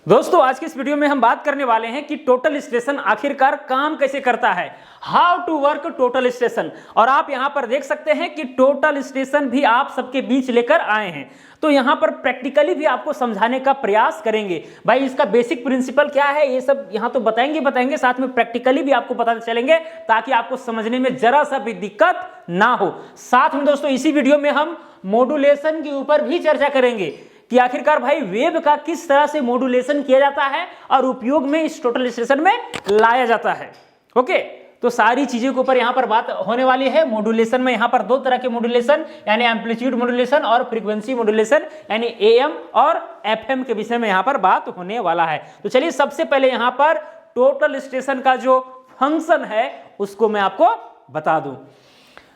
दोस्तों आज की इस वीडियो में हम बात करने वाले हैं कि टोटल स्टेशन आखिरकार काम कैसे करता है, how to work total station. और आप यहां पर देख सकते हैं कि टोटल स्टेशन भी आप सबके बीच लेकर आए हैं, तो यहां पर प्रैक्टिकली भी आपको समझाने का प्रयास करेंगे। भाई इसका बेसिक प्रिंसिपल क्या है ये सब यहां तो बताएंगे, साथ में प्रैक्टिकली भी आपको पता चलेंगे ताकि आपको समझने में जरा सा भी दिक्कत ना हो। साथ में दोस्तों इसी वीडियो में हम मॉड्यूलेशन के ऊपर भी चर्चा करेंगे कि आखिरकार भाई वेब का किस तरह से मॉड्यूलेशन किया जाता है और उपयोग में इस टोटल स्टेशन में लाया जाता है। ओके, तो सारी चीजों के ऊपर यहां पर बात होने वाली है। मॉड्यूलेशन में यहां पर दो तरह के मॉड्यूलेशन यानी एम्पलीट्यूड मॉड्यूलेशन और फ्रीक्वेंसी मॉड्यूलेशन यानी एएम और एफएम के विषय में यहां पर बात होने वाला है। तो चलिए सबसे पहले यहां पर टोटल स्टेशन का जो फंक्शन है उसको मैं आपको बता दूं।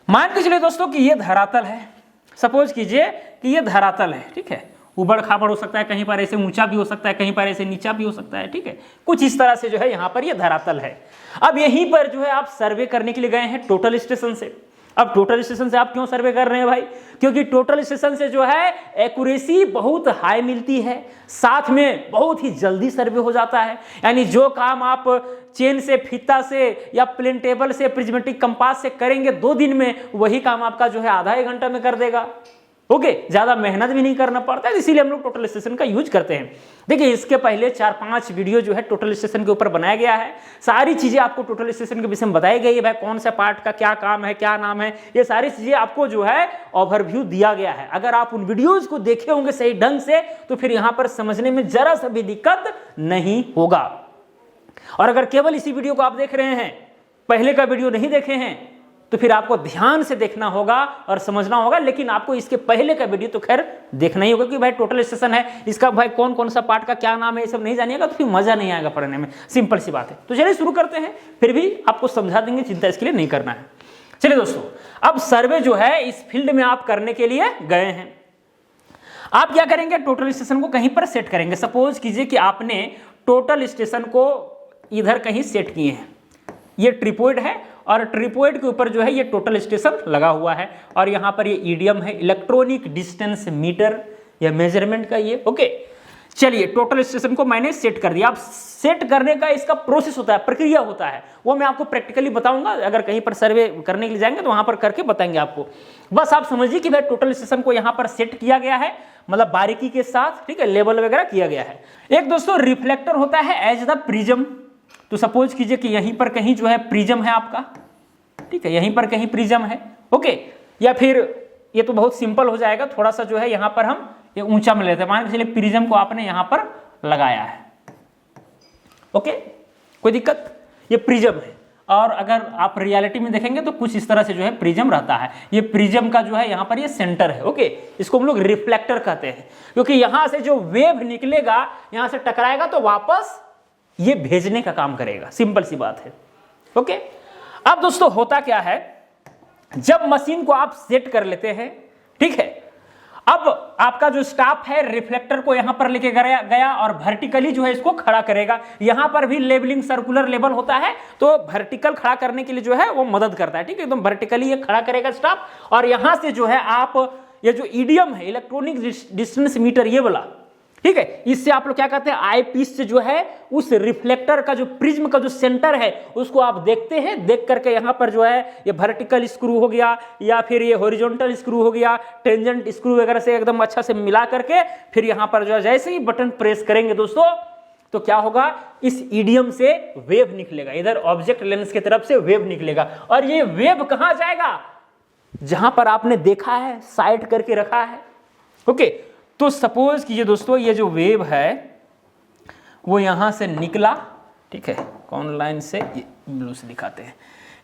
मान के चलिए दोस्तों कि ये धरातल है, सपोज कीजिए कि ये धरातल है, ठीक है, उबड़ खाबड़ हो सकता है, कहीं पर ऐसे ऊंचा भी हो सकता है, कहीं पर ऐसे नीचा भी हो सकता है, ठीक है, कुछ इस तरह से जो है यहाँ पर ये धरातल है। अब यहीं पर जो है आप सर्वे करने के लिए गए हैं टोटल स्टेशन से। अब टोटल स्टेशन से आप क्यों सर्वे कर रहे हैं भाई? क्योंकि टोटल स्टेशन से जो है एक्यूरेसी बहुत हाई मिलती है, साथ में बहुत ही जल्दी सर्वे हो जाता है। यानी जो काम आप चेन से, फीता से या प्लेन टेबल से, प्रिज्मेटिक कंपास से करेंगे 2 दिन में, वही काम आपका जो है आधा 1 घंटा में कर देगा। ओके, ज्यादा मेहनत भी नहीं करना पड़ता है, इसीलिए हम लोग टोटल स्टेशन का यूज करते हैं। देखिए इसके पहले 4-5 वीडियो जो है टोटल स्टेशन के ऊपर बनाया गया है। सारी चीजें आपको टोटल स्टेशन के विषय में बताई गई है, भाई कौन सा पार्ट का क्या काम है, क्या नाम है, ये सारी चीजें आपको जो है ओवरव्यू दिया गया है। अगर आप उन वीडियोज को देखे होंगे सही ढंग से तो फिर यहां पर समझने में जरा सा भी दिक्कत नहीं होगा। और अगर केवल इसी वीडियो को आप देख रहे हैं, पहले का वीडियो नहीं देखे हैं, तो फिर आपको ध्यान से देखना होगा और समझना होगा। लेकिन आपको इसके पहले का वीडियो तो खैर देखना ही होगा कि भाई टोटल स्टेशन है, इसका भाई कौन कौन सा पार्ट का क्या नाम है, ये सब नहीं जानिएगा तो फिर मजा नहीं आएगा पढ़ने में। सिंपल सी बात है। तो चलिए शुरू करते हैं, फिर भी आपको समझा देंगे, चिंता इसके लिए नहीं करना है। चलिए दोस्तों, अब सर्वे जो है इस फील्ड में आप करने के लिए गए हैं। आप क्या करेंगे, टोटल स्टेशन को कहीं पर सेट करेंगे। सपोज कीजिए कि आपने टोटल स्टेशन को इधर कहीं सेट किए हैं, ये ट्रिपॉइड है और ट्रिपॉइड के ऊपर जो है ये टोटल स्टेशन लगा हुआ है और यहाँ पर ये ईडीएम है, इलेक्ट्रॉनिक डिस्टेंस मीटर या मेजरमेंट का ये। ओके, चलिए टोटल स्टेशन को मैंने सेट कर दिया। अब सेट करने का इसका प्रोसेस होता है, प्रक्रिया होता है, वो मैं आपको प्रैक्टिकली बताऊंगा। अगर कहीं पर सर्वे करने के लिए जाएंगे तो वहां पर करके बताएंगे आपको। बस आप समझिए कि भाई टोटल स्टेशन को यहाँ पर सेट किया गया है, मतलब बारीकी के साथ, ठीक है, लेबल वगैरह किया गया है। एक दोस्तों रिफ्लेक्टर होता है एज द प्रिज्म। तो सपोज कीजिए कि यहीं पर कहीं जो है प्रिज्म है आपका, ठीक है, यहीं पर कहीं प्रिज्म है। ओके, या फिर ये तो बहुत सिंपल हो जाएगा, थोड़ा सा जो है यहां पर हम ये ऊंचा में लेते हैं। मान के चलिए प्रिज्म को आपने यहां पर लगाया है। ओके, कोई दिक्कत, ये प्रिज्म है। और अगर आप रियलिटी में देखेंगे तो कुछ इस तरह से जो है प्रिज्म रहता है। ये प्रिज्म का जो है यहाँ पर ये सेंटर है। ओके, इसको हम लोग रिफ्लेक्टर कहते हैं, क्योंकि यहां से जो वेव निकलेगा, यहां से टकराएगा तो वापस ये भेजने का काम करेगा। सिंपल सी बात है। ओके, अब दोस्तों होता क्या है, जब मशीन को आप सेट कर लेते हैं, ठीक है, अब आपका जो स्टाफ है रिफ्लेक्टर को यहां पर लेके गया और वर्टिकली जो है इसको खड़ा करेगा। यहां पर भी लेबलिंग सर्कुलर लेबल होता है, तो वर्टिकल खड़ा करने के लिए जो है वो मदद करता है, ठीक है, एकदम वर्टिकली ये खड़ा करेगा स्टाफ। और यहां से जो है आप ये जो ईडीएम है, इलेक्ट्रॉनिक डिस्टेंस मीटर, ये वाला, ठीक है, इससे आप लोग क्या कहते हैं, आई पीस से जो है उस रिफ्लेक्टर का जो प्रिज्म का जो सेंटर है उसको आप देखते हैं। देख करके यहां पर जो है ये वर्टिकल स्क्रू हो गया या फिर ये हॉरिजॉन्टल स्क्रू हो गया, टेंजेंट स्क्रू वगैरह से एकदम अच्छा से मिला करके फिर यहां पर जो है जैसे ही बटन प्रेस करेंगे दोस्तों तो क्या होगा, इस ईडीएम से वेव निकलेगा, इधर ऑब्जेक्ट लेंस की तरफ से वेव निकलेगा। और ये वेव कहां जाएगा, जहां पर आपने देखा है साइड करके रखा है। ओके, तो सपोज कीजिए दोस्तों ये जो वेव है वो यहां से निकला, ठीक है, कौन लाइन से, ये ब्लू से दिखाते हैं,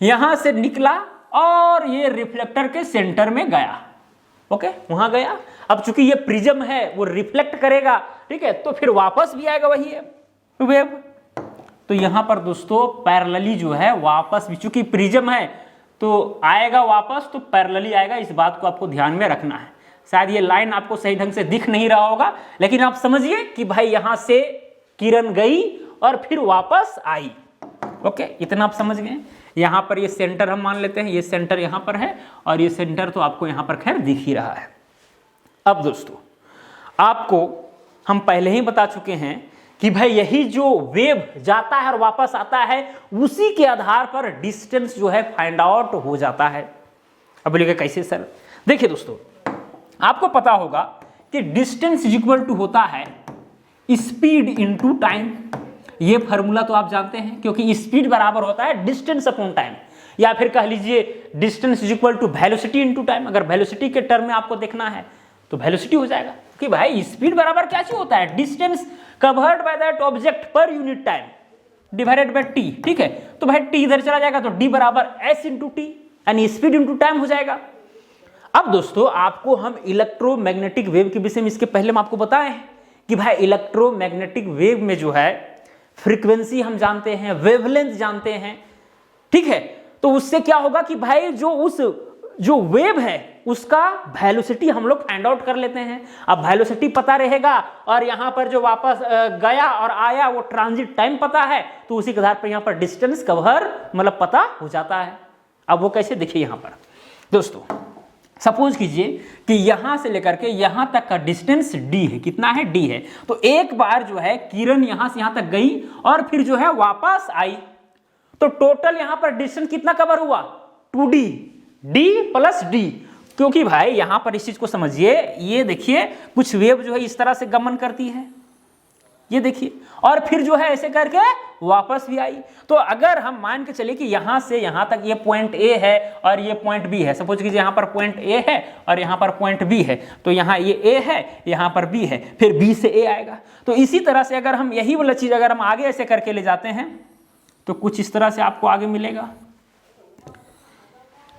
यहां से निकला और ये रिफ्लेक्टर के सेंटर में गया। ओके, वहां गया। अब चूंकि ये प्रिज्म है वो रिफ्लेक्ट करेगा, ठीक है, तो फिर वापस भी आएगा वही है वेव। तो यहां पर दोस्तों पैरेलली जो है वापस भी, चूंकि प्रिज्म है तो आएगा वापस, तो पैरेलली आएगा। इस बात को आपको ध्यान में रखना है। शायद ये लाइन आपको सही ढंग से दिख नहीं रहा होगा, लेकिन आप समझिए कि भाई यहां से किरण गई और फिर वापस आई। ओके, इतना आप समझ गए। यहां पर ये सेंटर हम मान लेते हैं, ये सेंटर यहां पर है और ये सेंटर तो आपको यहां पर खैर दिख ही रहा है। अब दोस्तों आपको हम पहले ही बता चुके हैं कि भाई यही जो वेव जाता है और वापस आता है उसी के आधार पर डिस्टेंस जो है फाइंड आउट हो जाता है। अब बोलिएगा कैसे सर? देखिए दोस्तों, आपको पता होगा कि डिस्टेंस इज इक्वल टू होता है स्पीड इनटू टाइम। ये फॉर्मूला तो आप जानते हैं, क्योंकि स्पीड बराबर होता है डिस्टेंस अपॉन टाइम, या फिर कह लीजिए distance is equal to velocity into time. अगर वेलोसिटी के टर्म में आपको देखना है तो वेलोसिटी हो जाएगा, कि भाई स्पीड बराबर क्या चीज होता है, distance covered by that object per unit time divided by T. ठीक है, तो भाई टी इधर चला जाएगा तो डी बराबर एस इंटू टी, यानी स्पीड इंटू टाइम हो जाएगा। अब दोस्तों आपको हम इलेक्ट्रोमैग्नेटिक वेव के विषय में इसके पहले हम आपको बताए हैं कि भाई इलेक्ट्रोमैग्नेटिक वेव में जो है फ्रीक्वेंसी हम जानते हैं, वेवलेंथ जानते हैं। ठीक है, तो उससे क्या होगा कि भाई जो वेव है उसका वेलोसिटी हम लोग फाइंड आउट कर लेते हैं। अब वेलोसिटी पता रहेगा और यहां पर जो वापस गया और आया वो ट्रांजिट टाइम पता है, तो उसी के आधार पर यहां पर डिस्टेंस कवर मतलब पता हो जाता है। अब वो कैसे, देखिए यहां पर दोस्तों सपोज कीजिए कि यहां से लेकर के यहां तक का डिस्टेंस d है। कितना है? d है। तो एक बार जो है किरण यहां से यहां तक गई और फिर जो है वापस आई, तो टोटल यहां पर डिस्टेंस कितना कवर हुआ? 2d, d plus d। क्योंकि भाई यहां पर इस चीज को समझिए, ये देखिए कुछ वेव जो है इस तरह से गमन करती है, ये देखिए, और फिर जो है ऐसे करके वापस भी आई। तो अगर हम मान के चले कि यहां से यहां तक ये पॉइंट ए है और ये पॉइंट बी है, सपोज कीजिए यहां पर पॉइंट ए है और यहां पर पॉइंट बी है, तो यहां ये ए है, यहां पर बी है, फिर बी से ए आएगा। तो इसी तरह से अगर हम यही वाला चीज अगर हम आगे ऐसे करके ले जाते हैं तो कुछ इस तरह से आपको आगे मिलेगा।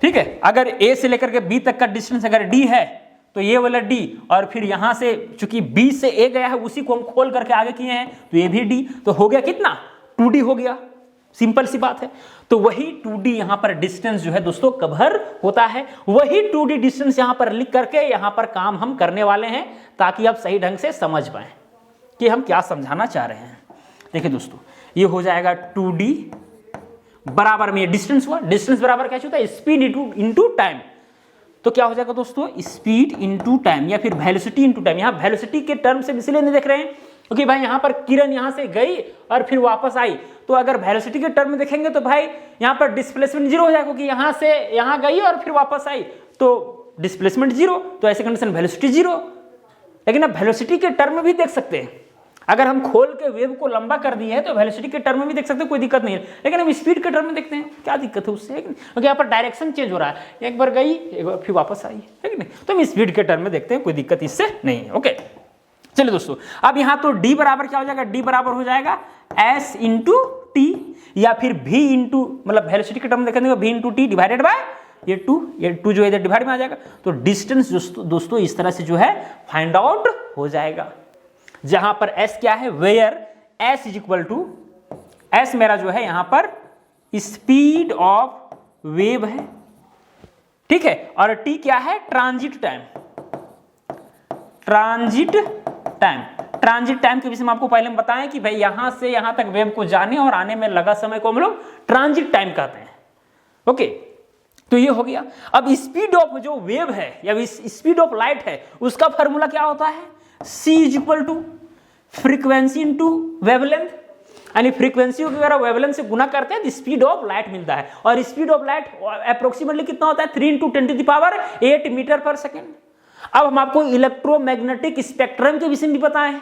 ठीक है, अगर ए से लेकर के बी तक का डिस्टेंस अगर डी है तो ये वाला डी, और फिर यहां से चूंकि बी से ए गया है उसी को हम खोल करके आगे किए हैं तो ये भी डी, तो हो गया कितना? 2d हो गया। सिंपल सी बात है। तो वही 2d यहां पर डिस्टेंस जो है दोस्तों कवर होता है, वही 2d डिस्टेंस यहां पर लिख करके यहां पर काम हम करने वाले हैं, ताकि आप सही ढंग से समझ पाए कि हम क्या समझाना चाह रहे हैं। देखिए दोस्तों, ये हो जाएगा 2d बराबर में डिस्टेंस हुआ, डिस्टेंस बराबर क्या होता है? Speed into time. तो क्या हो जाएगा दोस्तों? स्पीड इंटू टाइम, या फिर वेलोसिटी इंटू टाइम। यहां वेलोसिटी के टर्म से इसलिए नहीं देख रहे हैं क्योंकि भाई यहां पर किरण यहां से गई और फिर वापस आई, तो अगर वेलोसिटी के टर्म में देखेंगे तो भाई यहां पर डिस्प्लेसमेंट जीरो हो जाएगा, क्योंकि यहां से यहां गई और फिर वापस आई तो डिस्प्लेसमेंट जीरो, तो ऐसे कंडीशन वेलोसिटी जीरो। लेकिन अब वेलोसिटी के टर्म में भी देख सकते हैं, अगर हम खोल के वेव को लंबा कर दिए हैं तो वेलोसिटी के टर्म में भी देख सकते हैं, कोई दिक्कत नहीं है। लेकिन हम स्पीड के टर्म में देखते हैं, क्या दिक्कत है उससे? क्योंकि यहाँ पर डायरेक्शन चेंज हो रहा है, एक बार गई एक बार फिर वापस आई, है कि नहीं? तो हम स्पीड के टर्म में देखते हैं, कोई दिक्कत इससे नहीं है। ओके, चलिए दोस्तों, अब यहाँ तो d बराबर क्या हो जाएगा? d बराबर हो जाएगा s इंटू टी, या फिर v इंटू मतलब वेलोसिटी के टर्म में देखेंगे v into T divided by ये 2 जो इधर डिवाइड में आ जाएगा। तो डिस्टेंस दोस्तों इस तरह से जो है फाइंड आउट हो जाएगा, जहां पर s क्या है? Where s is equal to, s मेरा जो है यहां पर स्पीड ऑफ वेव है, ठीक है, और t क्या है? Transit time. Transit time, transit time के विषय में आपको पहले हम बताएं कि भाई यहां से यहां तक वेव को जाने और आने में लगा समय को हम लोग ट्रांजिट टाइम कहते हैं। ओके, तो ये हो गया। अब स्पीड ऑफ जो वेव है या स्पीड ऑफ लाइट है उसका फॉर्मूला क्या होता है? c is equal to frequency into wavelength, यानी फ्रीक्वेंसी को अगर वेवलेंथ से गुना करते हैं तो स्पीड ऑफ लाइट मिलता है, और स्पीड ऑफ लाइट अप्रोक्सीमेटली कितना होता है? 3 × 10⁸ मीटर पर सेकेंड। अब हम आपको इलेक्ट्रोमैग्नेटिक स्पेक्ट्रम के विषय में बताएं।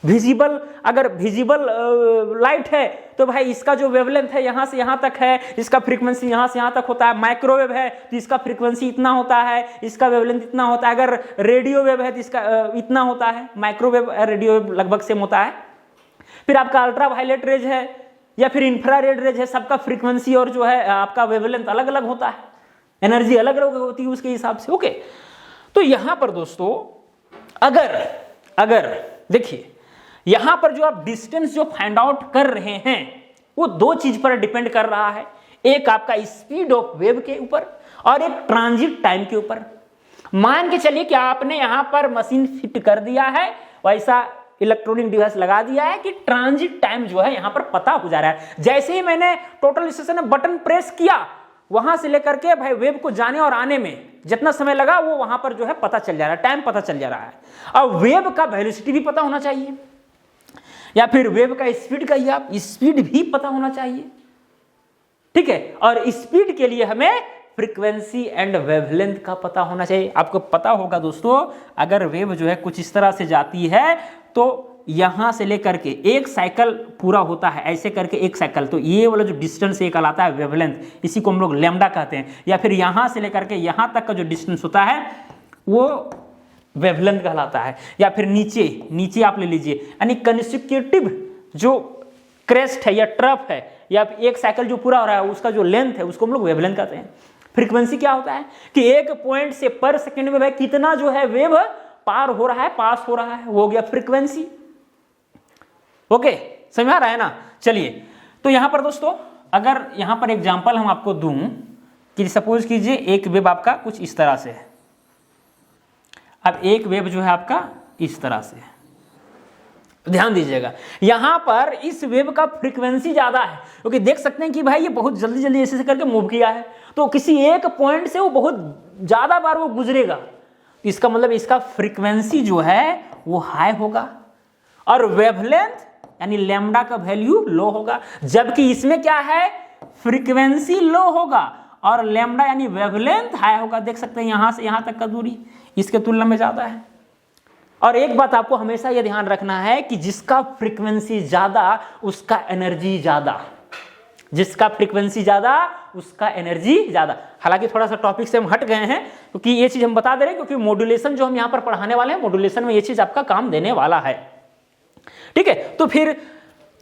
विजिबल, अगर विजिबल लाइट है तो भाई इसका जो वेवलेंथ है यहां से यहां तक है, इसका फ्रीक्वेंसी यहां से यहां तक होता है। माइक्रोवेव है तो इसका फ्रीक्वेंसी इतना होता है, इसका वेवलेंथ इतना होता है। अगर रेडियो वेव है तो इसका इतना होता है। माइक्रोवेव रेडियो वेव लगभग सेम होता है। फिर आपका अल्ट्रा वायलेट रेज है या फिर इंफ्रारेड रेज है, सबका फ्रीक्वेंसी और जो है आपका वेवलेंथ अलग अलग होता है, एनर्जी अलग अलग होती है उसके हिसाब से। ओके, तो यहां पर दोस्तों अगर देखिए यहां पर जो आप डिस्टेंस जो फाइंड आउट कर रहे हैं वो दो चीज पर डिपेंड कर रहा है, एक आपका स्पीड ऑफ वेव के ऊपर और एक ट्रांजिट टाइम के ऊपर। मान के चलिए कि आपने यहां पर मशीन फिट कर दिया है, वैसा इलेक्ट्रॉनिक डिवाइस लगा दिया है कि ट्रांजिट टाइम जो है यहां पर पता हो जा रहा है। जैसे ही मैंने टोटल स्टेशन में बटन प्रेस किया, वहां से लेकर के भाई वेव को जाने और आने में जितना समय लगा वो वहां पर जो है पता चल जा रहा है, टाइम पता चल जा रहा है। अब वेव का वेलोसिटी भी पता होना चाहिए। या फिर वेव का स्पीड का ही आप स्पीड भी पता होना चाहिए, ठीक है। और स्पीड के लिए हमें फ्रीक्वेंसी एंड वेवलेंथ का पता होना चाहिए। आपको पता होगा दोस्तों, अगर वेव जो है कुछ इस तरह से जाती है तो यहां से लेकर के एक साइकिल पूरा होता है, ऐसे करके एक साइकिल, तो ये वाला जो डिस्टेंस ये कहलाता है वेवलेंथ, इसी को हम लोग लैम्डा कहते हैं। या फिर यहां से लेकर के यहां तक का जो डिस्टेंस होता है वो वेवलेंथ कहलाता है। या फिर नीचे आप ले लीजिए, यानी कंसेक्यूटिव जो क्रेस्ट है या ट्रफ है या एक साइकिल जो पूरा हो रहा है उसका जो लेंथ है उसको हम लोग वेवलेंथ कहते हैं। फ्रीक्वेंसी क्या होता है कि एक पॉइंट से पर सेकंड में भाई कितना जो है वेव पार हो रहा है, पास हो रहा है, वो हो गया फ्रीक्वेंसी। ओके, समझ में आ रहा है ना। चलिए, तो यहां पर दोस्तों अगर यहां पर एग्जांपल हम आपको दूं कि सपोज कीजिए एक वेव आपका कुछ इस तरह से है। अब एक वेव जो है आपका इस तरह से है, ध्यान दीजिएगा यहां पर इस वेव का फ्रीक्वेंसी ज्यादा है, क्योंकि देख सकते हैं कि भाई ये बहुत जल्दी जल्दी ऐसे करके मूव किया है, तो किसी एक पॉइंट से वो बहुत ज्यादा बार वो गुजरेगा, इसका मतलब इसका फ्रीक्वेंसी जो है वो हाई होगा और वेवलेंथ यानी लैम्डा का वैल्यू लो होगा। जबकि इसमें क्या है, फ्रीक्वेंसी लो होगा और लैम्डा यानी वेवलेंथ हाई होगा। देख सकते हैं यहां से यहां तक का दूरी इसके तुलना में ज्यादा है। और एक बात आपको हमेशा यह ध्यान रखना है कि जिसका फ्रीक्वेंसी ज्यादा उसका एनर्जी ज्यादा, जिसका फ्रीक्वेंसी ज्यादा उसका एनर्जी ज्यादा। हालांकि थोड़ा सा टॉपिक से हम हट गए हैं क्योंकि ये चीज हम बता दे रहे हैं, क्योंकि मॉड्यूलेशन जो हम यहां पर पढ़ाने वाले हैं, मॉड्यूलेशन में ये चीज आपका काम देने वाला है, ठीक है। तो फिर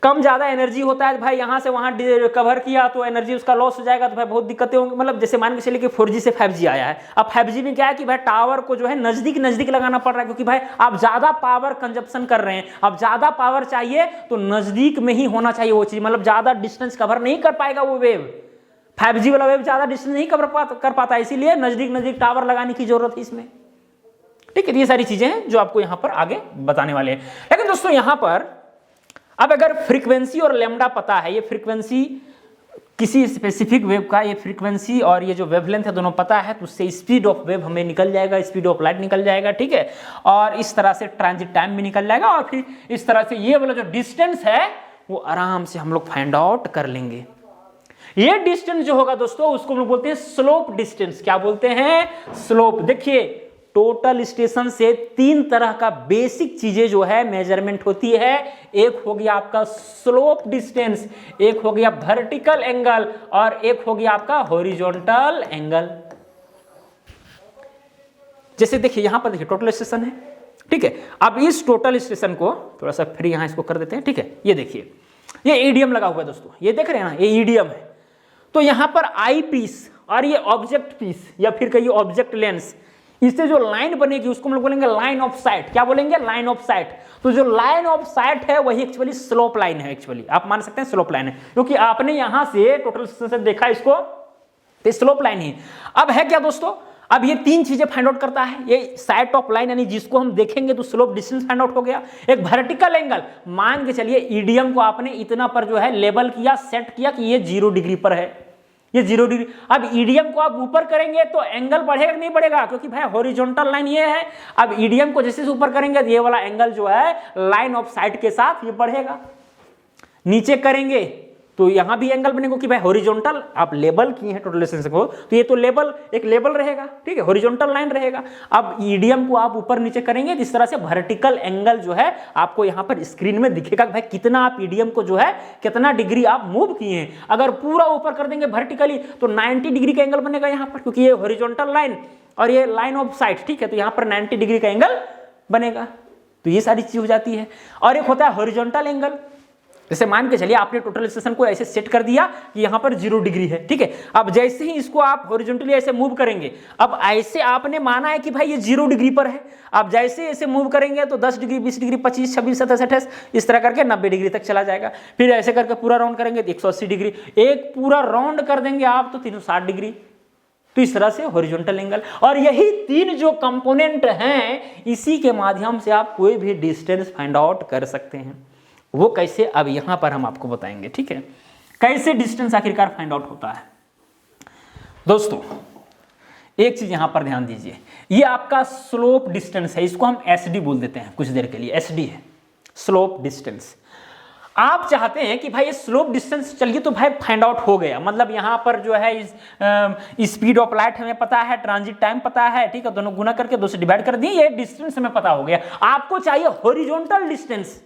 कम ज्यादा एनर्जी होता है भाई, यहां से वहां कवर किया तो एनर्जी उसका लॉस हो जाएगा, तो भाई बहुत दिक्कतें होंगी। मतलब जैसे मान के चलिए कि 4G से 5G आया है, अब 5G में क्या है कि भाई टावर को जो है नजदीक लगाना पड़ रहा है, क्योंकि भाई आप ज्यादा पावर कंजप्शन कर रहे हैं, अब ज्यादा पावर चाहिए तो नजदीक में ही होना चाहिए वो चीज, मतलब ज्यादा डिस्टेंस कवर नहीं कर पाएगा वो वेव, 5G वाला वेव ज्यादा डिस्टेंस नहीं कर पाता, इसीलिए नजदीक टावर लगाने की जरूरत है इसमें, ठीक है। ये सारी चीजें हैं जो आपको यहां पर आगे बताने वाले हैं। लेकिन दोस्तों यहां पर अब अगर फ्रीक्वेंसी और लैम्डा पता है, ये फ्रीक्वेंसी किसी स्पेसिफिक वेव का, ये फ्रीक्वेंसी और ये जो वेवलेंथ है दोनों पता है, तो उससे स्पीड ऑफ वेव हमें निकल जाएगा, स्पीड ऑफ लाइट निकल जाएगा, ठीक है। और इस तरह से ट्रांजिट टाइम भी निकल जाएगा और फिर इस तरह से ये वाला जो डिस्टेंस है वो आराम से हम लोग फाइंड आउट कर लेंगे। ये डिस्टेंस जो होगा दोस्तों उसको हम लोग बोलते हैं स्लोप डिस्टेंस। क्या बोलते हैं? स्लोप। देखिए टोटल स्टेशन से 3 तरह का बेसिक चीजें जो है मेजरमेंट होती है। एक हो गया आपका स्लोप डिस्टेंस, एक हो गया वर्टिकल एंगल और एक हो गया आपका हॉरिजॉन्टल एंगल। जैसे देखिए यहां पर देखिए टोटल स्टेशन है, ठीक है। अब इस टोटल स्टेशन को थोड़ा सा फिर यहां इसको कर देते हैं, ठीक है। ये देखिए ये ईडीएम लगा हुआ है दोस्तों, ये देख रहे हैं ना, ये ईडीएम है। तो यहां पर आई पीस और ये ऑब्जेक्ट पीस या फिर कहिए ऑब्जेक्ट लेंस, इससे जो लाइन बनेगी उसको हम लोग बोलेंगे लाइन ऑफ साइट। क्या बोलेंगे? Line of site. तो जो लाइन ऑफ साइट है वही एक्चुअली स्लोप लाइन है, एक्चुअली आप मान सकते हैं स्लोप लाइन है, क्योंकि आपने यहां से टोटल से देखा इसको तो स्लोप लाइन ही। अब है क्या दोस्तों, अब ये 3 चीजें फाइंड आउट करता है। ये साइट ऑफ लाइन यानी जिसको हम देखेंगे तो स्लोप डिस्टेंस फाइंड आउट हो गया। एक वर्टिकल एंगल, मान के चलिए ईडीएम को आपने इतना पर जो है लेबल किया, सेट किया कि ये 0 डिग्री पर है, ये 0 डिग्री। अब ईडीएम को आप ऊपर करेंगे तो एंगल बढ़ेगा नहीं बढ़ेगा, क्योंकि भाई हॉरिजॉन्टल लाइन ये है। अब ईडीएम को जैसे ऊपर करेंगे तो ये वाला एंगल जो है लाइन ऑफ साइट के साथ ये बढ़ेगा। नीचे करेंगे तो यहां भी एंगल बनेगा कि भाई हॉरिजॉन्टल आप लेबल किए हैं टोटल डिस्टेंस को, तो ये तो लेबल एक लेबल रहेगा, ठीक है, हॉरिजॉन्टल लाइन रहेगा। अब ईडीएम को आप ऊपर नीचे करेंगे तो इस तरह से वर्टिकल एंगल जो है आपको यहां पर स्क्रीन में दिखेगा कि भाई कितना आप ईडीएम को जो है कितना डिग्री आप मूव किए हैं। अगर पूरा ऊपर कर देंगे वर्टिकली तो 90 डिग्री का एंगल बनेगा यहां पर, क्योंकि ये हॉरिजॉन्टल लाइन और ये लाइन ऑफ साइट, ठीक है, तो यहां पर 90 डिग्री का एंगल बनेगा। तो ये सारी चीज हो जाती है। और एक होता है हॉरिजॉन्टल एंगल। जैसे मान के चलिए आपने टोटल स्टेशन को ऐसे सेट कर दिया कि यहां पर 0 डिग्री है, ठीक है। अब जैसे ही इसको आप हॉरिजॉन्टली ऐसे मूव करेंगे, अब ऐसे आपने माना है कि भाई ये 0 डिग्री पर है, अब जैसे ऐसे मूव करेंगे तो 10 डिग्री 20 डिग्री 25 26 27 28 इस तरह करके 90 डिग्री तक चला जाएगा। फिर ऐसे करके पूरा राउंड करेंगे तो 180 डिग्री, एक पूरा राउंड कर देंगे आप तो 360 डिग्री। तो इस तरह से हॉरिजॉन्टल एंगल। और यही 3 जो कंपोनेंट हैं इसी के माध्यम से आप कोई भी डिस्टेंस फाइंड आउट कर सकते हैं। वो कैसे, अब यहां पर हम आपको बताएंगे, ठीक है, कैसे डिस्टेंस आखिरकार फाइंड आउट होता है। दोस्तों एक चीज यहां पर ध्यान दीजिए, ये आपका स्लोप डिस्टेंस है, इसको हम एसडी बोल देते हैं कुछ देर के लिए, एसडी है, स्लोप डिस्टेंस। आप चाहते हैं कि भाई ये स्लोप डिस्टेंस, चलिए तो भाई फाइंड आउट हो गया, मतलब यहाँ पर जो है स्पीड ऑफ लाइट हमें पता है, ट्रांजिट टाइम पता है, ठीक है, दोनों गुना करके 2 से डिवाइड कर दिए, ये डिस्टेंस हमें पता हो गया। आपको चाहिए हॉरिजॉन्टल डिस्टेंस,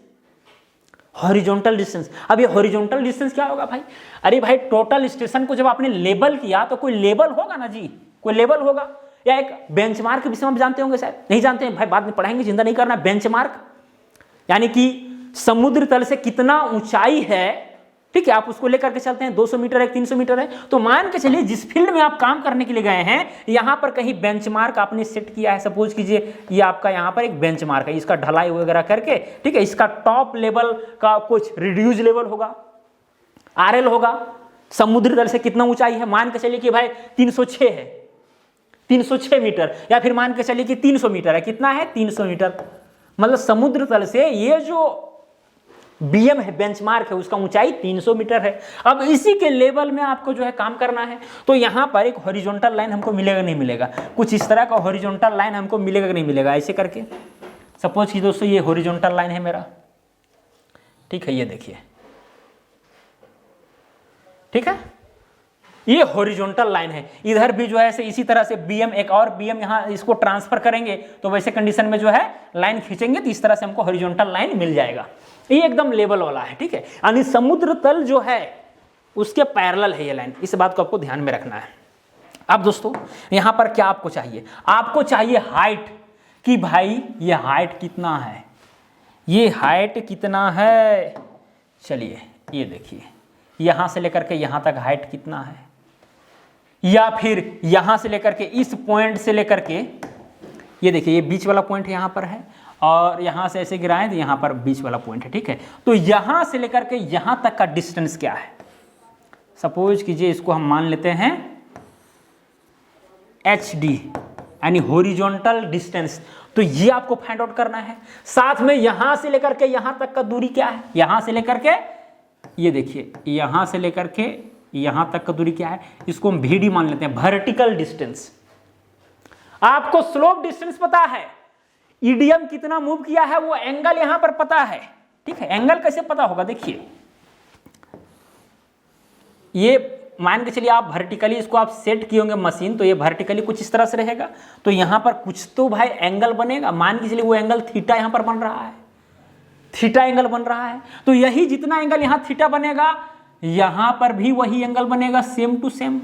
हॉरिजॉन्टल डिस्टेंस। अब ये हॉरिजॉन्टल डिस्टेंस क्या होगा भाई? अरे भाई टोटल स्टेशन को जब आपने लेबल किया तो कोई लेबल होगा ना जी, कोई लेबल होगा, या एक बेंचमार्क के विषय में आप जानते होंगे, शायद नहीं जानते हैं भाई, बाद में पढ़ाएंगे, चिंता नहीं करना। बेंचमार्क यानी कि समुद्र तल से कितना ऊंचाई है, ठीक है, आप उसको लेकर के चलते हैं, 200 मीटर है, 300 मीटर है, तो मान के चलिए जिस फील्ड में आप काम करने के लिए गए हैं, यहां पर कहीं बेंचमार्क आपने सेट किया है। सपोज कीजिए ये आपका यहां पर एक बेंचमार्क है, इसका ढलाई वगैरह करके, ठीक है, इसका टॉप लेवल का कुछ रिड्यूस लेवल होगा, आरएल होगा, समुद्र तल से कितना ऊंचाई है, मान के चलिए कि भाई 306 है, 306 मीटर, या फिर मान के चलिए कि 300 मीटर है, कितना है 300 मीटर, मतलब समुद्र तल से ये जो बीएम है, बेंचमार्क है, उसका ऊंचाई 300 मीटर है। अब इसी के लेवल में आपको जो है काम करना है, तो यहां पर एक हॉरिजॉन्टल लाइन हमको मिलेगा नहीं मिलेगा, कुछ इस तरह का हॉरिजॉन्टल लाइन हमको मिलेगा नहीं मिलेगा, ऐसे करके। सपोज कि दोस्तों ये हॉरिजॉन्टल लाइन है मेरा, ठीक है, ये देखिए, ठीक है, ये हॉरिजॉन्टल लाइन है, इधर भी जो है ऐसे इसी तरह से बीएम, एक और बीएम यहां इसको ट्रांसफर करेंगे, तो वैसे कंडीशन में जो है लाइन खींचेंगे तो इस तरह से हमको हॉरिजॉन्टल लाइन मिल जाएगा। ये एकदम लेवल वाला है, ठीक है, यानी समुद्र तल जो है उसके पैरेलल है ये लाइन, इस बात को आपको ध्यान में रखना है। अब दोस्तों यहां पर क्या आपको चाहिए? आपको चाहिए हाइट, कि भाई ये हाइट कितना है, ये हाइट कितना है, चलिए ये देखिए, यहां से लेकर के यहां तक हाइट कितना है, या फिर यहां से लेकर के इस पॉइंट से लेकर के, ये देखिए ये बीच वाला पॉइंट यहां पर है, और यहां से ऐसे गिराएं तो यहां पर बीच वाला पॉइंट है, ठीक है, तो यहां से लेकर के यहां तक का डिस्टेंस क्या है? सपोज कीजिए इसको हम मान लेते हैं HD, यानी हॉरिजॉन्टल डिस्टेंस, तो ये आपको फाइंड आउट करना है। साथ में यहां से लेकर के यहां तक का दूरी क्या है, यहां से लेकर के, ये देखिए यहां से लेकर के यहां तक का दूरी क्या है, इसको हम VD मान लेते हैं, वर्टिकल डिस्टेंस। आपको स्लोप डिस्टेंस पता है, ईडीएम कितना मूव किया है वो एंगल यहां पर पता है, ठीक है, एंगल कैसे पता होगा? देखिए ये मान के चलिए आप वर्टिकली इसको आप सेट किए होंगे मशीन, तो ये वर्टिकली कुछ इस तरह से रहेगा, तो यहां पर कुछ तो भाई एंगल बनेगा, मान के चलिए वो एंगल थीटा यहां पर बन रहा है, थीटा एंगल बन रहा है, तो यही जितना एंगल यहां थीटा बनेगा यहां पर भी वही एंगल बनेगा, सेम टू सेम।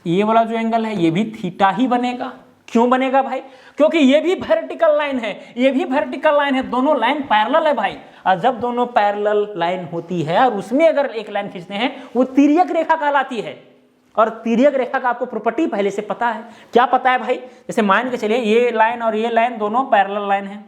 ये वाला जो एंगल है ये भी थीटा ही बनेगा। क्यों बनेगा भाई? क्योंकि ये भी वर्टिकल लाइन है, ये भी वर्टिकल लाइन है, दोनों लाइन पैरेलल है भाई। और जब दोनों पैरेलल लाइन होती है और उसमें अगर एक लाइन खींचते हैं वो तिर्यक रेखा कहलाती है। और तिर्यक रेखा का आपको प्रॉपर्टी पहले से पता है। क्या पता है भाई? जैसे मान के चलिए ये लाइन और ये लाइन दोनों पैरेलल लाइन है,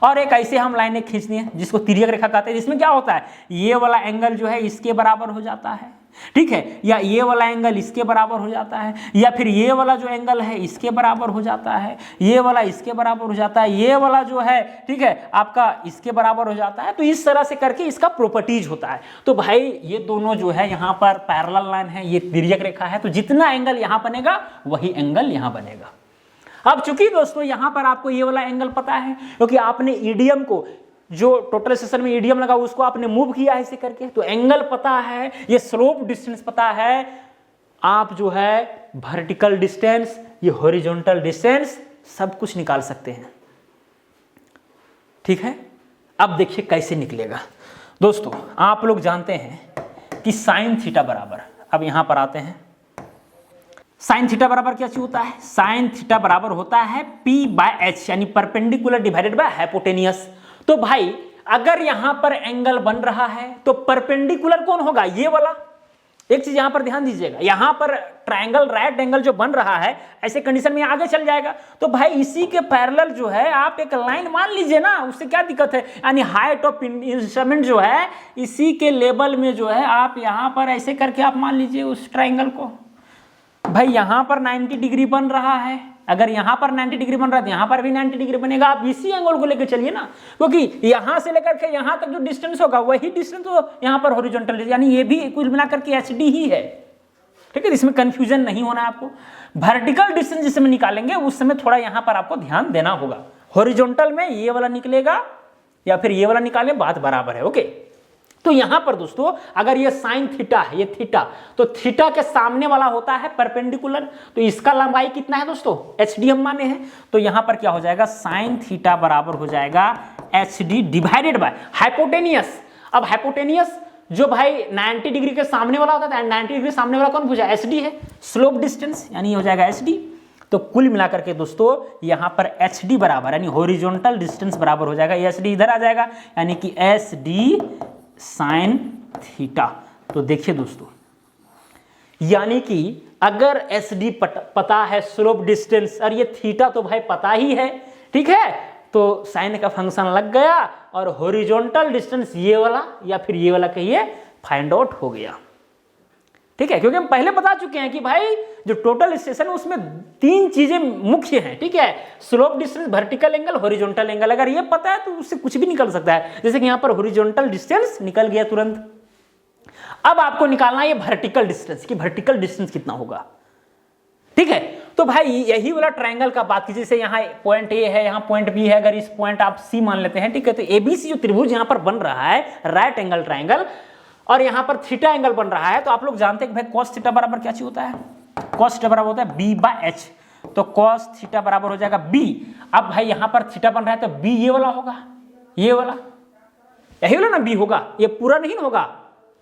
और एक ऐसे हम लाइनें खींचनी है जिसको तिर्यक रेखा कहते हैं, जिसमें क्या होता है ये वाला एंगल जो है इसके बराबर हो जाता है, ठीक है, या ये वाला एंगल इसके बराबर हो जाता है, या फिर ये वाला जो एंगल है इसके बराबर हो जाता है, ये वाला इसके बराबर हो जाता है, ये वाला जो है ठीक है आपका इसके बराबर हो जाता है। तो इस तरह से करके इसका प्रॉपर्टीज होता है। तो भाई ये दोनों जो है यहाँ पर पैरेलल लाइन है, ये तिर्यक रेखा है, तो जितना एंगल यहाँ बनेगा वही एंगल यहाँ बनेगा। अब चूंकि दोस्तों यहाँ पर आपको ये वाला एंगल पता है क्योंकि आपने ईडीएम को जो टोटल सेशन में ईडीएम लगा उसको आपने मूव किया ऐसे करके, तो एंगल पता है, ये स्लोप डिस्टेंस पता है, आप जो है वर्टिकल डिस्टेंस, ये हॉरिजॉन्टल डिस्टेंस सब कुछ निकाल सकते हैं। ठीक है, अब देखिए कैसे निकलेगा। दोस्तों आप लोग जानते हैं कि साइन थीटा बराबर, अब यहां पर आते हैं, साइन थीटा बराबर क्या चीज होता है? साइन थीटा बराबर होता है P/H, यानी परपेंडिकुलर डिवाइडेड बाय हाइपोटेनियस। तो भाई अगर यहां पर एंगल बन रहा है तो परपेंडिकुलर कौन होगा? ये वाला। एक चीज यहां पर ध्यान दीजिएगा, यहां पर ट्रायंगल राइट एंगल जो बन रहा है ऐसे कंडीशन में आगे चल जाएगा, तो भाई इसी के पैरेलल जो है आप एक लाइन मान लीजिए ना, उससे क्या दिक्कत है? यानी हाइट ऑफ इंस्ट्रूमेंट जो है इसी के लेवल में जो है आप यहां पर ऐसे करके आप मान लीजिए उस ट्रायंगल को। भाई यहां पर 90 डिग्री बन रहा है, अगर यहां पर 90 डिग्री बन रहा है तो यहां पर भी 90 डिग्री बनेगा। आप इसी एंगल को लेकर चलिए ना, क्योंकि यहां से लेकर के यहां तक जो डिस्टेंस होगा वही डिस्टेंस तो यहां पर हॉरिजॉन्टल, यानी ये भी कुल मिलाकर के HD ही है। ठीक है, इसमें कंफ्यूजन नहीं होना है आपको। वर्टिकल डिस्टेंस जिस समय निकालेंगे उस समय थोड़ा यहां पर आपको ध्यान देना होगा। हॉरिजॉन्टल में ये वाला निकलेगा या फिर ये वाला निकालें, बात बराबर है। ओके, तो यहां पर दोस्तों अगर ये साइन थीटा है, ये थीटा, तो थीटा के सामने वाला होता है परपेंडिकुलर, तो इसका लंबाई कितना है दोस्तों, एच डी हम माने हैं। तो यहां पर क्या हो जाएगा, साइन थीटा बराबर हो जाएगा H D divided by hypotenuse. अब हाइपोटेनियस जो भाई 90 डिग्री के सामने वाला होता है, 90 डिग्री सामने वाला कौन पूछा, एच डी है, स्लोप डिस्टेंस, यानी हो जाएगा एच डी। तो कुल मिलाकर के दोस्तों यहां पर एच डी बराबर यानी हॉरिजॉन्टल डिस्टेंस बराबर हो जाएगा, एच डी इधर आ जाएगा, यानी कि एच डी साइन थीटा। तो देखिए दोस्तों, यानी कि अगर एच डी पता है, स्लोप डिस्टेंस, और ये थीटा तो भाई पता ही है, ठीक है, तो साइन का फंक्शन लग गया और हॉरिजॉन्टल डिस्टेंस ये वाला या फिर ये वाला कहिए फाइंड आउट हो गया। ठीक है, क्योंकि हम पहले बता चुके हैं कि भाई जो टोटल स्टेशन है उसमें 3 चीजें मुख्य हैं। ठीक है, slope distance, vertical angle, horizontal angle. अगर ये पता है तो उससे कुछ भी निकल सकता है, जैसे कि यहां पर हॉरिजॉन्टल डिस्टेंस निकल गया तुरंत। अब आपको निकालना है ये वर्टिकल डिस्टेंस, कि वर्टिकल डिस्टेंस कितना होगा। ठीक है, तो भाई यही वाला ट्रायंगल का बात की, जैसे यहाँ पॉइंट ए है, यहाँ पॉइंट बी है, अगर इस पॉइंट आप सी मान लेते हैं, ठीक है, तो एबीसी जो त्रिभुज यहाँ पर बन रहा है, राइट एंगल ट्रायंगल, और यहाँ पर थीटा एंगल बन रहा है, तो आप लोग जानते हैं कि भाई कॉस थीटा बराबर क्या चीज होता है, कॉस थीटा बराबर होता है बी बाय एच। तो कॉस थीटा बराबर हो जाएगा बी। अब भाई यहाँ पर थीटा बन रहा है तो बी ये वाला होगा, ये वाला, यही वाला ना बी होगा, ये पूरा नहीं होगा।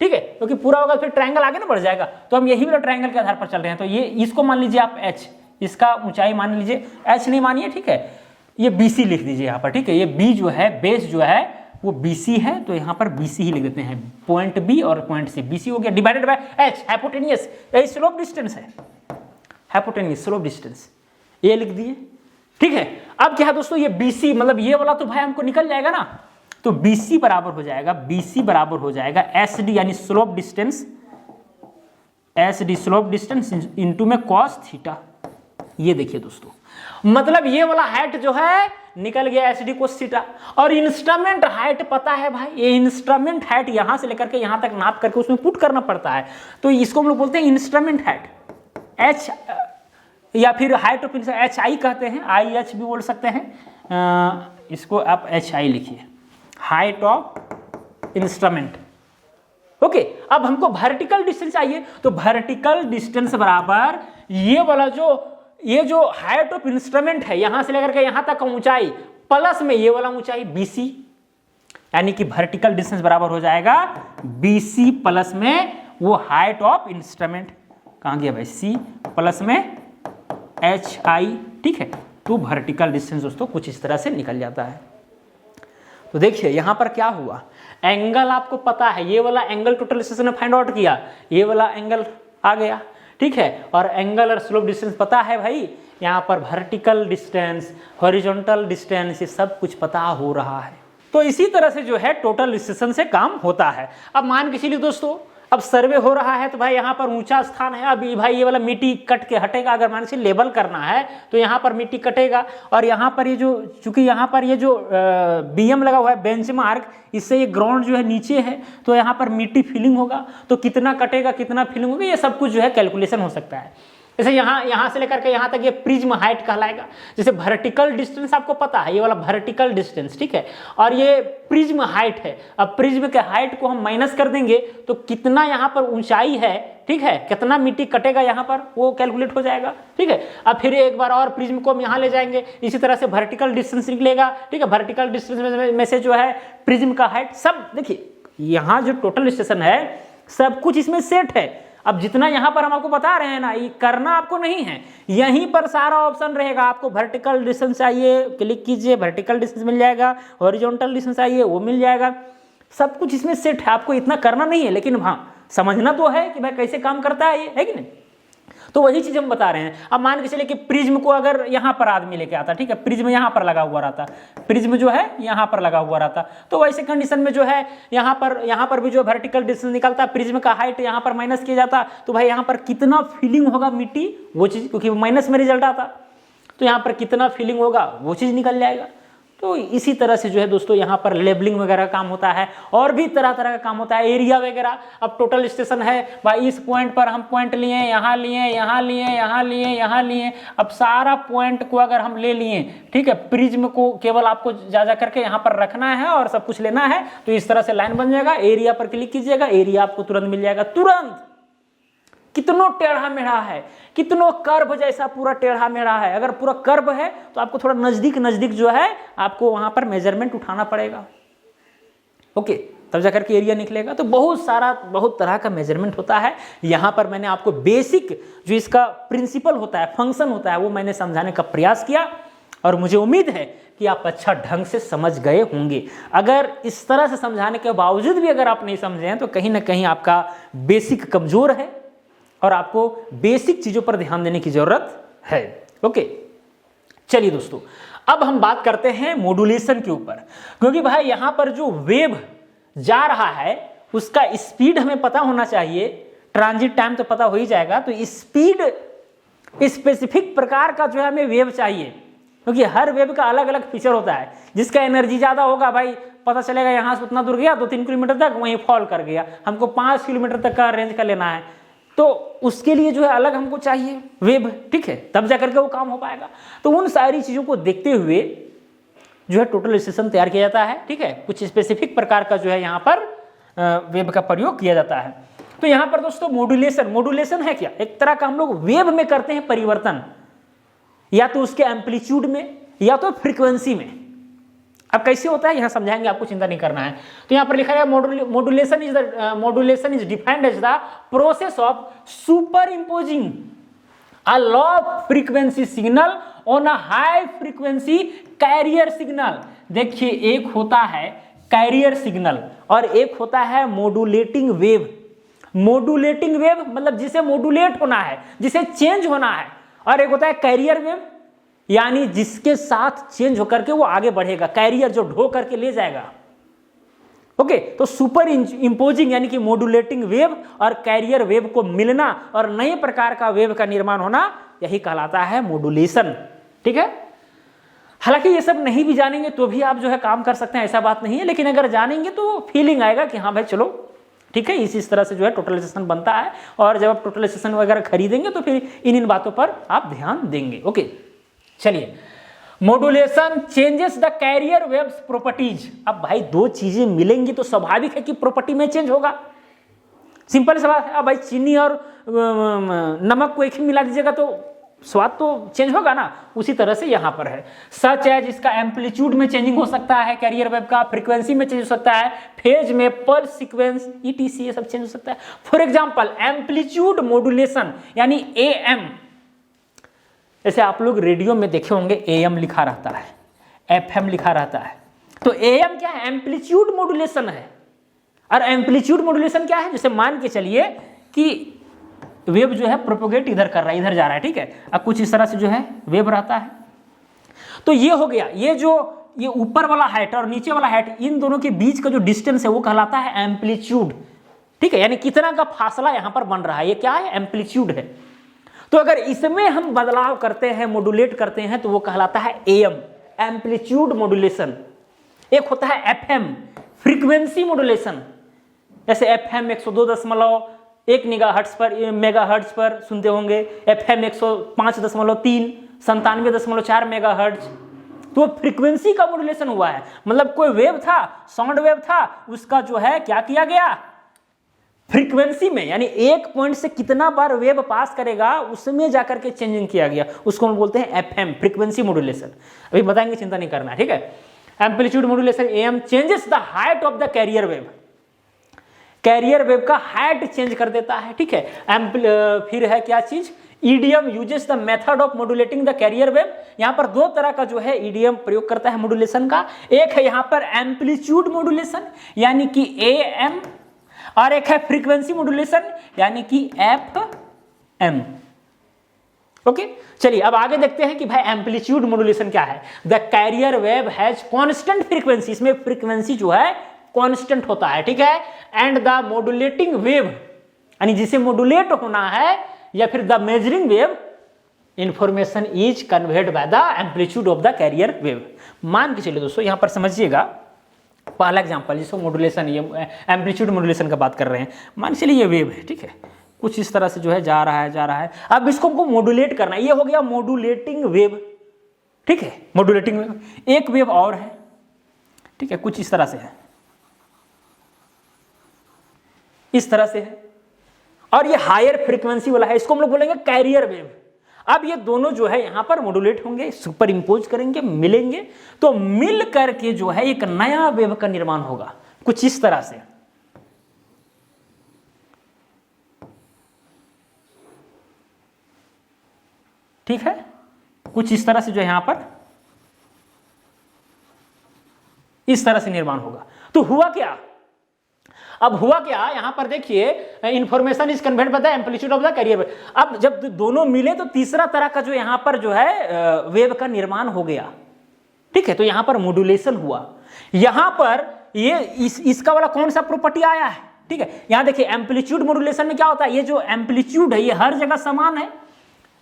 ठीक है, क्योंकि पूरा होगा फिर ट्रायंगल आगे ना बढ़ जाएगा, तो हम यही वाला ट्रायंगल के आधार पर चल रहे हैं। तो ये इसको मान लीजिए आप एच, इसका ऊंचाई मान लीजिए, एच नहीं मानिए, ठीक है, ये बीसी लिख दीजिए यहाँ पर। ठीक है, ये बी जो है, बेस जो है वो BC है, तो यहाँ पर BC ही लिख देते हैं, पॉइंट B और पॉइंट C, BC हो गया, डिवाइडेड बाय H, हाइपोटेनियस, ये स्लोप डिस्टेंस है, हाइपोटेनियस स्लोप डिस्टेंस, ये लिख दिए। ठीक है, अब क्या है दोस्तों, ये BC मतलब ये वाला तो भाई हमको निकल जाएगा ना, तो BC बराबर हो जाएगा, BC बराबर हो जाएगा SD यानी slope distance, SD slope distance into में कॉस थीटा। ये देखिए दोस्तों, मतलब ये वाला हाइट जो है निकल गया एचडी कोस थीटा, और इंस्ट्रूमेंट हाइट पता है भाई, ये इंस्ट्रूमेंट हाइट यहां से लेकर के यहां तक नाप करके उसमें पुट करना पड़ता है, तो इसको हम लोग बोलते हैं इंस्ट्रूमेंट हाइट, एच या फिर हाइट ऑफ एच आई कहते हैं, आई एच भी बोल सकते हैं, इसको आप एच आई लिखिए, हाइट ऑफ इंस्ट्रूमेंट। ओके, अब हमको वर्टिकल डिस्टेंस चाहिए, तो वर्टिकल डिस्टेंस बराबर ये जो हाइट ऑफ इंस्ट्रूमेंट है यहां से लेकर के यहां तक का ऊंचाई प्लस में ये वाला ऊंचाई BC, यानी कि वर्टिकल डिस्टेंस बराबर हो जाएगा BC प्लस में वो हाइट ऑफ इंस्ट्रूमेंट, कहां गया भाई, C प्लस में HI। ठीक है, तो वर्टिकल डिस्टेंस दोस्तों कुछ इस तरह से निकल जाता है। तो देखिए यहां पर क्या हुआ, एंगल आपको पता है, ये वाला एंगल टोटल स्टेशन ने फाइंड आउट किया, ये वाला एंगल आ गया। ठीक है, और एंगल और स्लोप डिस्टेंस पता है भाई, यहाँ पर वर्टिकल डिस्टेंस, हॉरिजॉन्टल डिस्टेंस, ये सब कुछ पता हो रहा है। तो इसी तरह से जो है टोटल स्टेशन से काम होता है। अब मान के चलिए दोस्तों, अब सर्वे हो रहा है, तो भाई यहाँ पर ऊंचा स्थान है, अब भाई ये वाला मिट्टी कट के हटेगा, अगर मान से लेवल करना है तो यहाँ पर मिट्टी कटेगा, और यहाँ पर ये जो, चूंकि यहाँ पर ये जो BM लगा हुआ है, बेंचमार्क, इससे ये ग्राउंड जो है नीचे है, तो यहाँ पर मिट्टी फिलिंग होगा, तो कितना कटेगा कितना फिलिंग होगा, ये सब कुछ जो है कैलकुलेशन हो सकता है। जैसे यहाँ से लेकर के यहाँ तक ये प्रिज्म हाइट कहलाएगा। जैसे वर्टिकल डिस्टेंस आपको पता है, ये वाला वर्टिकल डिस्टेंस, ठीक है, और ये प्रिज्म हाइट है। अब प्रिज्म के हाइट को हम माइनस कर देंगे तो कितना यहाँ पर ऊंचाई है, ठीक है, कितना मिट्टी कटेगा यहाँ पर, वो कैलकुलेट हो जाएगा। ठीक है, अब फिर एक बार और प्रिज्म को हम यहाँ ले जाएंगे, इसी तरह से वर्टिकल डिस्टेंस निकलेगा। ठीक है, वर्टिकल डिस्टेंस में से जो है प्रिज्म का हाइट, सब देखिए यहाँ जो टोटल स्टेशन है सब कुछ इसमें सेट है। अब जितना यहाँ पर हम आपको बता रहे हैं ना, ये करना आपको नहीं है, यहीं पर सारा ऑप्शन रहेगा। आपको वर्टिकल डिस्टेंस चाहिए, क्लिक कीजिए, वर्टिकल डिस्टेंस मिल जाएगा, हॉरिजॉन्टल डिस्टेंस चाहिए वो मिल जाएगा, सब कुछ इसमें सेट है। आपको इतना करना नहीं है, लेकिन हाँ समझना तो है कि भाई कैसे काम करता है ये, है कि नहीं। तो वही चीज हम बता रहे हैं। अब मान के चलिए कि प्रिज्म को अगर यहाँ पर आदमी लेके आता, ठीक है, प्रिज्म यहाँ पर लगा हुआ रहता, प्रिज्म जो है यहाँ पर लगा हुआ रहता, तो वैसे कंडीशन में जो है यहाँ पर भी जो वर्टिकल डिस्टेंस निकलता, प्रिज्म का हाइट यहाँ पर माइनस किया जाता, तो भाई यहाँ पर कितना फीलिंग होगा मिट्टी, वो चीज, क्योंकि माइनस में रिजल्ट आता, तो यहाँ पर कितना फीलिंग होगा वो चीज निकल जाएगा। तो इसी तरह से जो है दोस्तों यहाँ पर लेबलिंग वगैरह का काम होता है, और भी तरह तरह का काम होता है, एरिया वगैरह। अब टोटल स्टेशन है भाई, इस पॉइंट पर हम पॉइंट लिए, यहाँ लिए, यहाँ लिए, यहाँ लिए, यहाँ लिए। अब सारा पॉइंट को अगर हम ले लिए, ठीक है, प्रिज्म को केवल आपको जा करके यहाँ पर रखना है और सब कुछ लेना है, तो इस तरह से लाइन बन जाएगा। एरिया पर क्लिक कीजिएगा, एरिया आपको तुरंत मिल जाएगा, तुरंत। कितनो टेढ़ा मेढ़ा है, कितनो कर्व जैसा पूरा टेढ़ा मेढ़ा है, अगर पूरा कर्व है तो आपको थोड़ा नजदीक नजदीक जो है आपको वहां पर मेजरमेंट उठाना पड़ेगा, ओके, तब जाकर के एरिया निकलेगा। तो बहुत तरह का मेजरमेंट होता है। यहां पर मैंने आपको बेसिक जो इसका प्रिंसिपल होता है, फंक्शन होता है, वो मैंने समझाने का प्रयास किया, और मुझे उम्मीद है कि आप अच्छा ढंग से समझ गए होंगे। अगर इस तरह से समझाने के बावजूद भी अगर आप नहीं समझे हैं तो कहीं ना कहीं आपका बेसिक कमजोर है और आपको बेसिक चीजों पर ध्यान देने की जरूरत है, ओके। चलिए दोस्तों, अब हम बात करते हैं मॉड्यूलेशन के ऊपर, क्योंकि भाई यहां पर जो वेव जा रहा है उसका स्पीड हमें पता होना चाहिए, ट्रांजिट टाइम तो पता हो ही जाएगा, तो स्पीड स्पेसिफिक प्रकार का जो है हमें वेव चाहिए, क्योंकि हर वेव का अलग अलग फीचर होता है। जिसका एनर्जी ज्यादा होगा भाई पता चलेगा यहां से उतना दूर गया 2-3 किलोमीटर तक, वहीं फॉल कर गया, हमको 5 किलोमीटर तक का रेंज का लेना है, तो उसके लिए जो है अलग हमको चाहिए वेव, ठीक है, तब जाकर के वो काम हो पाएगा। तो उन सारी चीजों को देखते हुए जो है टोटल स्टेशन तैयार किया जाता है, ठीक है, कुछ स्पेसिफिक प्रकार का जो है यहाँ पर वेव का प्रयोग किया जाता है। तो यहाँ पर दोस्तों मॉड्यूलेशन है क्या, एक तरह का हम लोग वेव में करते हैं परिवर्तन, या तो उसके एम्पलीट्यूड में या तो फ्रीक्वेंसी में। अब कैसे होता है यहां समझाएंगे, आपको चिंता नहीं करना है। तो यहां पर लिखा है modulation is defined as the process of superimposing a low frequency signal on a high frequency carrier signal. देखिए, एक होता है कैरियर सिग्नल और एक होता है मॉड्यूलेटिंग वेव। मॉड्यूलेटिंग वेव मतलब जिसे मॉड्यूलेट होना है, जिसे चेंज होना है, और एक होता है कैरियर वेव, यानी जिसके साथ चेंज होकर के वो आगे बढ़ेगा, कैरियर जो ढो करके ले जाएगा, ओके। तो सुपर इंपोजिंग यानी कि मॉड्यूलेटिंग वेव और कैरियर वेव को मिलना और नए प्रकार का वेव का निर्माण होना, यही कहलाता है मॉड्यूलेशन, ठीक है। हालांकि ये सब नहीं भी जानेंगे तो भी आप जो है काम कर सकते हैं, ऐसा बात नहीं है, लेकिन अगर जानेंगे तो फीलिंग आएगा कि हाँ भाई चलो ठीक है, इस तरह से जो है टोटल स्टेशन बनता है। और जब आप टोटल स्टेशन वगैरह खरीदेंगे तो फिर इन बातों पर आप ध्यान देंगे, ओके। चलिए, modulation changes the carrier waves properties. अब भाई दो चीजें मिलेंगी तो स्वाभाविक है कि प्रॉपर्टी में चेंज होगा, सिंपल सा बात है। अब भाई चीनी और नमक को एक ही मिला दीजिएगा तो स्वाद तो चेंज होगा ना, उसी तरह से यहां पर है। सच है जिसका एम्पलीट्यूड में चेंजिंग हो सकता है कैरियर वेव का, फ्रीक्वेंसी में चेंज हो सकता है, फेज में, पल्स सीक्वेंस, ईटीसी, ये सब चेंज हो सकता है। फॉर एग्जांपल एम्पलीट्यूड मॉड्यूलेशन यानी एएम, जैसे आप लोग रेडियो में देखे होंगे एएम लिखा रहता है, एफएम लिखा रहता है, तो एएम क्या है, एम्पलीट्यूड मॉड्यूलेशन है। और एम्पलीट्यूड मॉड्यूलेशन क्या है, जैसे मान के चलिए कि वेव जो है प्रोपोगेट इधर कर रहा है, इधर जा रहा है, ठीक है, अब कुछ इस तरह से जो है वेव रहता है। तो ये हो गया, ये ऊपर वाला हाइट और नीचे वाला हाइट, इन दोनों के बीच का जो डिस्टेंस है वो कहलाता है एम्पलीट्यूड, ठीक है, यानी कितना का फासला यहां पर बन रहा है, ये क्या है, एम्पलीट्यूड है। तो अगर इसमें हम बदलाव करते हैं, मॉड्यूलेट करते हैं, तो वो कहलाता है एएम, एम्पलीट्यूड मॉड्यूलेशन। एक होता है एफएम, फ्रीक्वेंसी मॉड्यूलेशन, जैसे एफएम 102.1 मेगाहर्ट्ज पर सुनते होंगे, एफएम 105.3, 97.4 मेगाहर्ट्ज, तो फ्रीक्वेंसी का मॉड्यूलेशन हुआ है। मतलब कोई वेव था, साउंड वेव था, उसका जो है क्या किया गया, फ्रीक्वेंसी में, यानी एक पॉइंट से कितना बार वेव पास करेगा उसमें जाकर के चेंजिंग किया गया, उसको हम बोलते हैं एफएम, फ्रीक्वेंसी मॉड्यूलेशन। अभी बताएंगे, चिंता नहीं करना, ठीक है। Amplitude modulation am changes the height of the carrier wave, carrier wave का हाइट चेंज कर देता है, ठीक है। फिर है क्या चीज, EDM uses the method of modulating the carrier wave. यहां पर दो तरह का जो है ईडीएम प्रयोग करता है मॉड्यूलेशन का, एक है यहां पर एम्पलीट्यूड मॉड्यूलेशन यानी कि एएम, और एक है फ्रीक्वेंसी मॉड्यूलेशन यानी कि एफएम, ओके। चलिए अब आगे देखते हैं कि भाई एम्पलीट्यूड मॉड्यूलेशन क्या है। The carrier wave has constant frequency, इसमें फ्रीक्वेंसी जो है कांस्टेंट होता है, ठीक है। एंड द मॉड्यूलेटिंग वेव यानी जिसे मॉड्यूलेट होना है, या फिर the measuring wave information is conveyed by the amplitude of the carrier wave. मान के चलिए दोस्तों, यहां पर समझिएगा पहला एग्जांपल, जिसको मॉड्यूलेशन, ये एम्पलीट्यूड मॉड्यूलेशन का बात कर रहे हैं। मान चलिए ये वेव है, ठीक है, कुछ इस तरह से जो है जा रहा है। अब इसको हमको मॉड्यूलेट करना है, ये हो गया मॉड्यूलेटिंग वेव, ठीक है, मॉड्यूलेटिंग वेव। एक वेव और है, ठीक है, कुछ इस तरह से है, इस तरह से है, और ये हायर फ्रीक्वेंसी वाला है, इसको हम लोग बोलेंगे कैरियर वेव। अब ये दोनों जो है यहां पर मॉड्यूलेट होंगे, सुपर इंपोज करेंगे, मिलेंगे, तो मिल करके जो है एक नया वेव का निर्माण होगा, कुछ इस तरह से। ठीक है, कुछ इस तरह से जो है यहां पर इस तरह से निर्माण होगा। तो हुआ क्या, अब हुआ क्या, यहां पर देखिए, information is conveyed by the amplitude of the carrier wave. अब जब दोनों मिले तो तीसरा तरह का जो यहां पर जो है वेव का निर्माण हो गया, ठीक है। तो यहां पर मॉड्यूलेशन हुआ। यहां पर ये इसका वाला कौन सा प्रॉपर्टी आया है, ठीक है। यहां देखिए एम्पलीट्यूड मॉड्यूलेशन में क्या होता है, ये जो एम्पलीट्यूड है ये हर जगह समान है,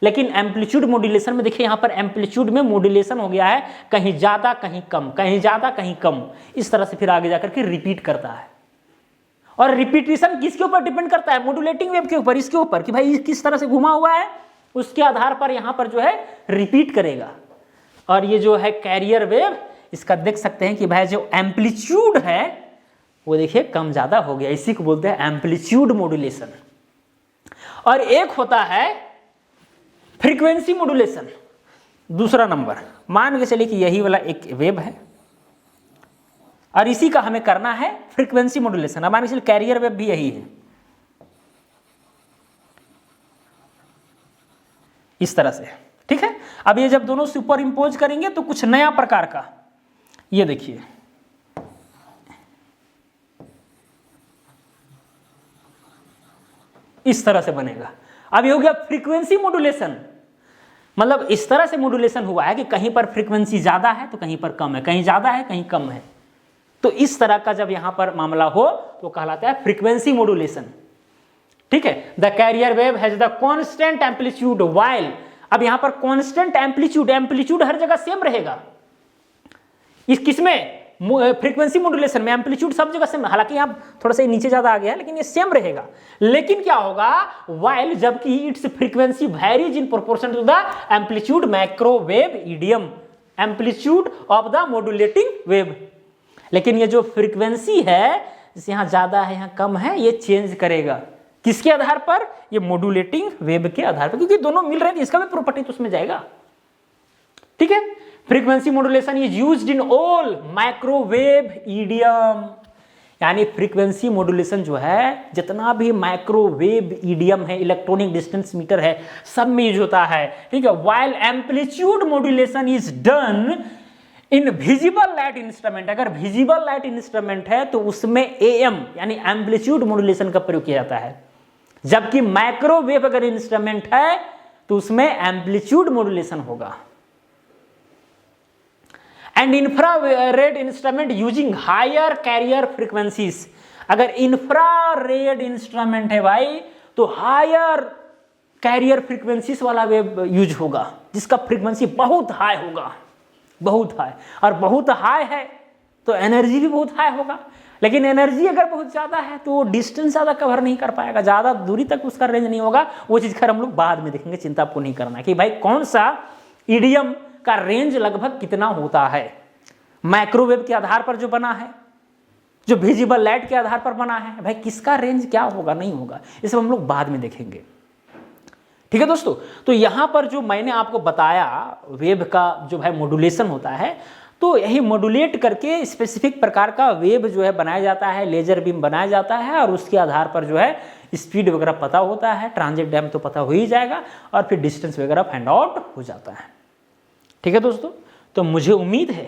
लेकिन एम्पलीट्यूड मॉड्यूलेशन में देखिए यहां पर एम्पलीट्यूड में मॉड्यूलेशन हो गया है, कहीं ज्यादा कहीं कम, कहीं ज्यादा कहीं कम, इस तरह से फिर आगे जाकर के रिपीट करता है। और रिपीटेशन किसके ऊपर डिपेंड करता है, मॉड्यूलेटिंग वेव के ऊपर, इसके ऊपर कि भाई किस तरह से घुमा हुआ है, उसके आधार पर यहां पर जो है रिपीट करेगा। और ये जो है कैरियर वेव, इसका देख सकते हैं कि भाई जो एम्पलीट्यूड है वो देखिए कम ज्यादा हो गया, इसी को बोलते हैं एम्पलीट्यूड मॉड्यूलेशन। और एक होता है फ्रीक्वेंसी मॉड्यूलेशन, दूसरा नंबर। मान के चलिए कि यही वाला एक वेव है और इसी का हमें करना है फ्रीक्वेंसी मॉड्यूलेशन। अब मान के चलिए कैरियर वेव भी यही है, इस तरह से, ठीक है। अब ये जब दोनों सुपर इंपोज करेंगे तो कुछ नया प्रकार का, ये देखिए इस तरह से बनेगा। अब ये हो गया फ्रीक्वेंसी मॉड्यूलेशन, मतलब इस तरह से मॉड्यूलेशन हुआ है कि कहीं पर फ्रीक्वेंसी ज्यादा है तो कहीं पर कम है, कहीं ज्यादा है कहीं कम है। तो इस तरह का जब यहां पर मामला हो तो कहलाता है फ्रीक्वेंसी मॉड्यूलेशन, ठीक है। The carrier wave has the constant amplitude while, अब यहां पर कांस्टेंट एम्पलीट्यूड, एम्पलीट्यूड हर जगह सेम रहेगा। इस किसमें, फ्रीक्वेंसी मॉड्यूलेशन में एम्पलीट्यूड सब जगह सेम, हालांकि यहां थोड़ा सा नीचे ज्यादा आ गया है लेकिन ये सेम रहेगा। लेकिन क्या होगा, व्हाइल जबकि its frequency varies in proportion to the amplitude microwave medium, amplitude of the modulating wave. लेकिन ये जो फ्रीक्वेंसी है, जैसे यहां ज्यादा है यहां कम है, ये चेंज करेगा किसके आधार पर, ये मॉड्यूलेटिंग वेव के आधार पर, क्योंकि दोनों मिल रहे हैं, इसका भी प्रॉपर्टी तो उसमें जाएगा, ठीक है। Frequency modulation is used in all microwave idiom, यानी फ्रीक्वेंसी मॉड्यूलेशन जो है जितना भी माइक्रोवेव ईडियम है, इलेक्ट्रॉनिक डिस्टेंस मीटर है, सब में यूज होता है, ठीक है। While amplitude modulation is done in visible light instrument, अगर विजिबल लाइट इंस्ट्रूमेंट है तो उसमें एएम यानी एम्पलीट्यूड मॉड्यूलेशन का प्रयोग किया जाता है, जबकि माइक्रोवेव अगर इंस्ट्रूमेंट है तो उसमें एम्पलीट्यूड मॉड्यूलेशन होगा। And infrared instrument using higher carrier frequencies, अगर इंफ्रारेड इंस्ट्रूमेंट है भाई तो हायर कैरियर फ्रीक्वेंसीज वाला वेव यूज होगा, जिसका फ्रीक्वेंसी बहुत हाई होगा, बहुत हाई। और बहुत हाई है तो एनर्जी भी बहुत हाई होगा, लेकिन एनर्जी अगर बहुत ज्यादा है तो डिस्टेंस ज्यादा कवर नहीं कर पाएगा, ज्यादा दूरी तक उसका रेंज नहीं होगा। वो चीज खैर हम लोग बाद में देखेंगे, चिंता आपको नहीं करना है कि भाई कौन सा ईडियम का रेंज लगभग कितना होता है, माइक्रोवेव के आधार पर जो बना है, जो विजिबल लाइट के आधार पर बना है, भाई किसका रेंज क्या होगा नहीं होगा, इसे हम लोग बाद में देखेंगे, ठीक है दोस्तों। तो यहां पर जो मैंने आपको बताया वेव का जो है मॉड्यूलेशन होता है, तो यही मॉड्यूलेट करके स्पेसिफिक प्रकार का वेव जो है बनाया जाता है, लेजर बीम बनाया जाता है, और उसके आधार पर जो है स्पीड वगैरह पता होता है, ट्रांजिट टाइम तो पता हो ही जाएगा, और फिर डिस्टेंस वगैरह फाइंड आउट हो जाता है, ठीक है दोस्तों। तो मुझे उम्मीद है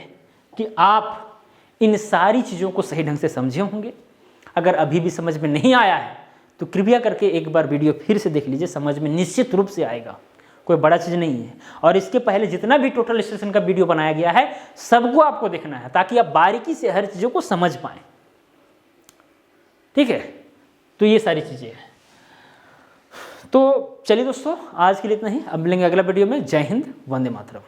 कि आप इन सारी चीज़ों को सही ढंग से समझे होंगे। अगर अभी भी समझ में नहीं आया है तो कृपया करके एक बार वीडियो फिर से देख लीजिए, समझ में निश्चित रूप से आएगा, कोई बड़ा चीज़ नहीं है। और इसके पहले जितना भी टोटल स्टेशन का वीडियो बनाया गया है सबको आपको देखना है, ताकि आप बारीकी से हर चीज़ों को समझ पाएँ, ठीक है। तो ये सारी चीज़ें हैं। तो चलिए दोस्तों, आज के लिए इतना ही। अब मिलेंगे अगला वीडियो में। जय हिंद, वंदे मातरम।